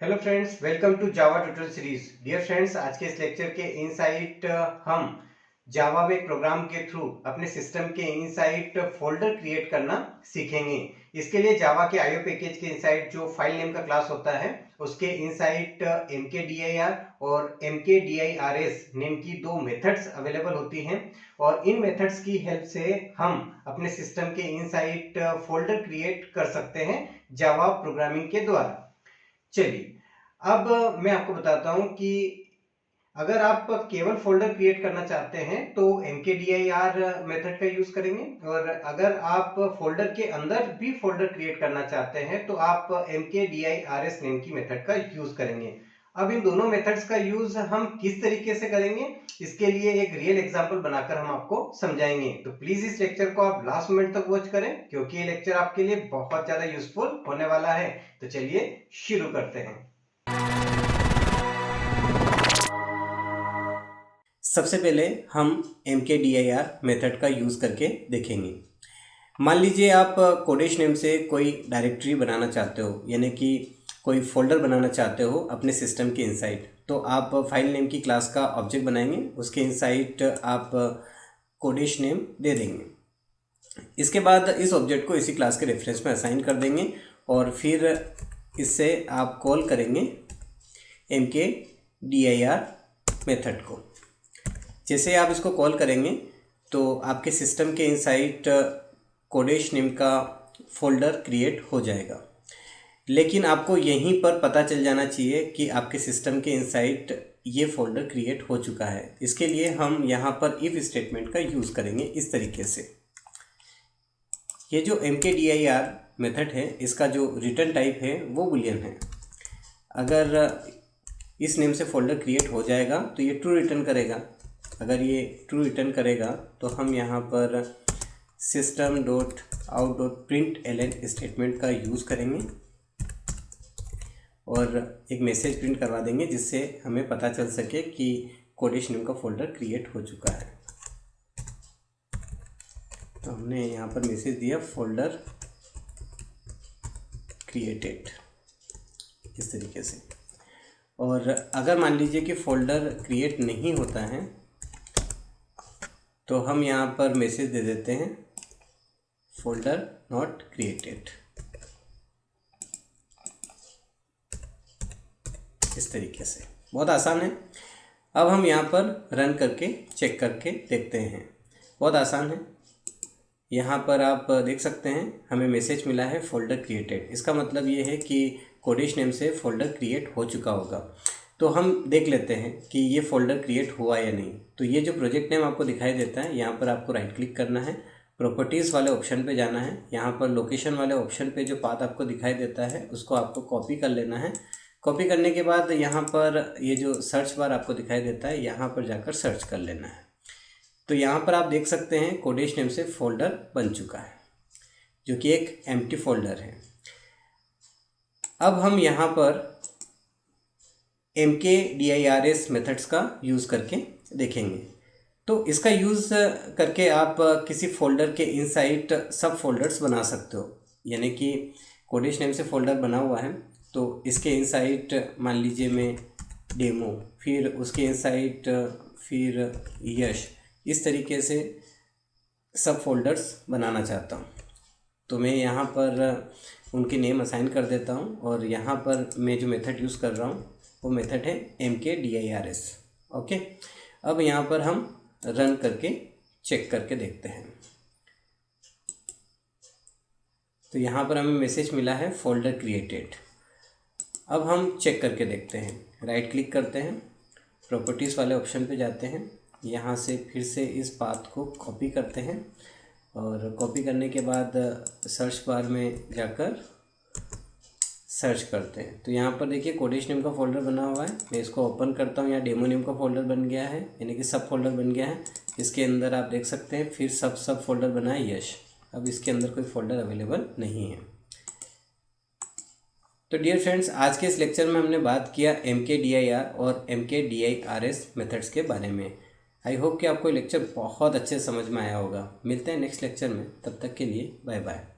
Hello friends, welcome to Java tutorial series. Dear friends, आज के इस लेक्चर के इनसाइट हम जावा में एक प्रोग्राम के थ्रू अपने सिस्टम के इनसाइट फोल्डर क्रिएट करना सीखेंगे। इसके लिए जावा के आईओ पैकेज के इनसाइट जो फाइल नेम का क्लास होता है उसके इनसाइट mkdir और mkdirs नेम की दो मेथड्स अवेलेबल होती हैं और इन मेथड्स की हेल्प से हम अपने सिस्टम के इनसाइट फोल्डर क्रिएट कर सकते हैं जावा प्रोग्रामिंग के द्वारा। चलिए, अब मैं आपको बताता हूं कि अगर आप केवल फोल्डर क्रिएट करना चाहते हैं तो mkdir मेथड का यूज करेंगे और अगर आप फोल्डर के अंदर भी फोल्डर क्रिएट करना चाहते हैं तो आप mkdirs नेम की मेथड का यूज करेंगे। अब इन दोनों मेथड्स का यूज हम किस तरीके से करेंगे, इसके लिए एक रियल एग्जांपल बनाकर हम आपको समझाएंगे। तो प्लीज इस लेक्चर को आप लास्ट मिनट तक वॉच करें क्योंकि ये लेक्चर आपके लिए बहुत ज्यादा यूजफुल होने वाला है। तो चलिए शुरू करते हैं। सबसे पहले हम mkdir मेथड का यूज़ करके देखेंगे। मान लीजिए आप कोडेश नेम से कोई डायरेक्टरी बनाना चाहते हो, यानी कि कोई फोल्डर बनाना चाहते हो अपने सिस्टम के इनसाइड। तो आप फाइल नेम की क्लास का ऑब्जेक्ट बनाएंगे, उसके इनसाइड आप कोडेश नेम दे देंगे। इसके बाद इस ऑब्जेक्ट को इसी क्लास के रेफरेंस में असाइन कर देंगे और फिर इससे आप कॉल करेंगे mkdir मेथड को। जैसे आप इसको कॉल करेंगे तो आपके सिस्टम के इनसाइड कोडेश नेम का फोल्डर क्रिएट हो जाएगा, लेकिन आपको यहीं पर पता चल जाना चाहिए कि आपके सिस्टम के इनसाइड ये फोल्डर क्रिएट हो चुका है। इसके लिए हम यहाँ पर इफ स्टेटमेंट का यूज़ करेंगे इस तरीके से। ये जो mkdir मेथड है इसका जो रिटर्न टाइप है वो बूलियन है। अगर इस नेम से फोल्डर क्रिएट हो जाएगा तो ये ट्रू रिटर्न करेगा। अगर ये ट्रू रिटर्न करेगा तो हम यहाँ पर system.out.println स्टेटमेंट का यूज़ करेंगे और एक मैसेज प्रिंट करवा देंगे जिससे हमें पता चल सके कि कोडेश नेम का फोल्डर क्रिएट हो चुका है। तो हमने यहाँ पर मैसेज दिया फोल्डर क्रिएटेड इस तरीके से। और अगर मान लीजिए कि फोल्डर क्रिएट नहीं होता है तो हम यहाँ पर मैसेज दे देते हैं फोल्डर नॉट क्रिएटेड इस तरीके से। बहुत आसान है। अब हम यहाँ पर रन करके चेक करके देखते हैं। बहुत आसान है। यहाँ पर आप देख सकते हैं हमें मैसेज मिला है फोल्डर क्रिएटेड। इसका मतलब ये है कि कोडेश नेम से फोल्डर क्रिएट हो चुका होगा। तो हम देख लेते हैं कि ये फोल्डर क्रिएट हुआ या नहीं। तो ये जो प्रोजेक्ट नेम आपको दिखाई देता है, यहाँ पर आपको राइट क्लिक करना है, प्रॉपर्टीज़ वाले ऑप्शन पे जाना है। यहाँ पर लोकेशन वाले ऑप्शन पे जो पाथ आपको दिखाई देता है उसको आपको कॉपी कर लेना है। कॉपी करने के बाद यहाँ पर ये जो सर्च बार आपको दिखाई देता है यहाँ पर जाकर सर्च कर लेना है। तो यहाँ पर आप देख सकते हैं कोडेश नेम से फोल्डर बन चुका है जो कि एक एम्प्टी फोल्डर है। अब हम यहाँ पर mkdirs मेथड्स का यूज़ करके देखेंगे। तो इसका यूज़ करके आप किसी फोल्डर के इनसाइड सब फोल्डर्स बना सकते हो। यानी कि कोडेश नेम से फोल्डर बना हुआ है तो इसके इनसाइड मान लीजिए मैं डेमो, फिर उसके इनसाइड फिर यश, इस तरीके से सब फोल्डर्स बनाना चाहता हूँ। तो मैं यहाँ पर उनके नेम असाइन कर देता हूँ और यहाँ पर मैं जो मेथड यूज़ कर रहा हूँ वो मेथड है mkdirs। ओके, अब यहाँ पर हम रन करके चेक करके देखते हैं। तो यहाँ पर हमें मैसेज मिला है फोल्डर क्रिएटेड। अब हम चेक करके देखते हैं। राइट क्लिक करते हैं, प्रॉपर्टीज़ वाले ऑप्शन पे जाते हैं, यहाँ से फिर से इस पाथ को कॉपी करते हैं और कॉपी करने के बाद सर्च बार में जाकर सर्च करते हैं। तो यहाँ पर देखिए कोडेश नेम का फोल्डर बना हुआ है। मैं इसको ओपन करता हूँ, यहाँ डेमो नेम का फोल्डर बन गया है, यानी कि सब फोल्डर बन गया है। इसके अंदर आप देख सकते हैं फिर सब फोल्डर बना है यश। अब इसके अंदर कोई फोल्डर अवेलेबल नहीं है। तो डियर फ्रेंड्स, आज के इस लेक्चर में हमने बात किया mkdir और mkdirs मेथड्स के बारे में। आई होप कि आपको ये लेक्चर बहुत अच्छे समझ में आया होगा। मिलते हैं नेक्स्ट लेक्चर में, तब तक के लिए बाय बाय।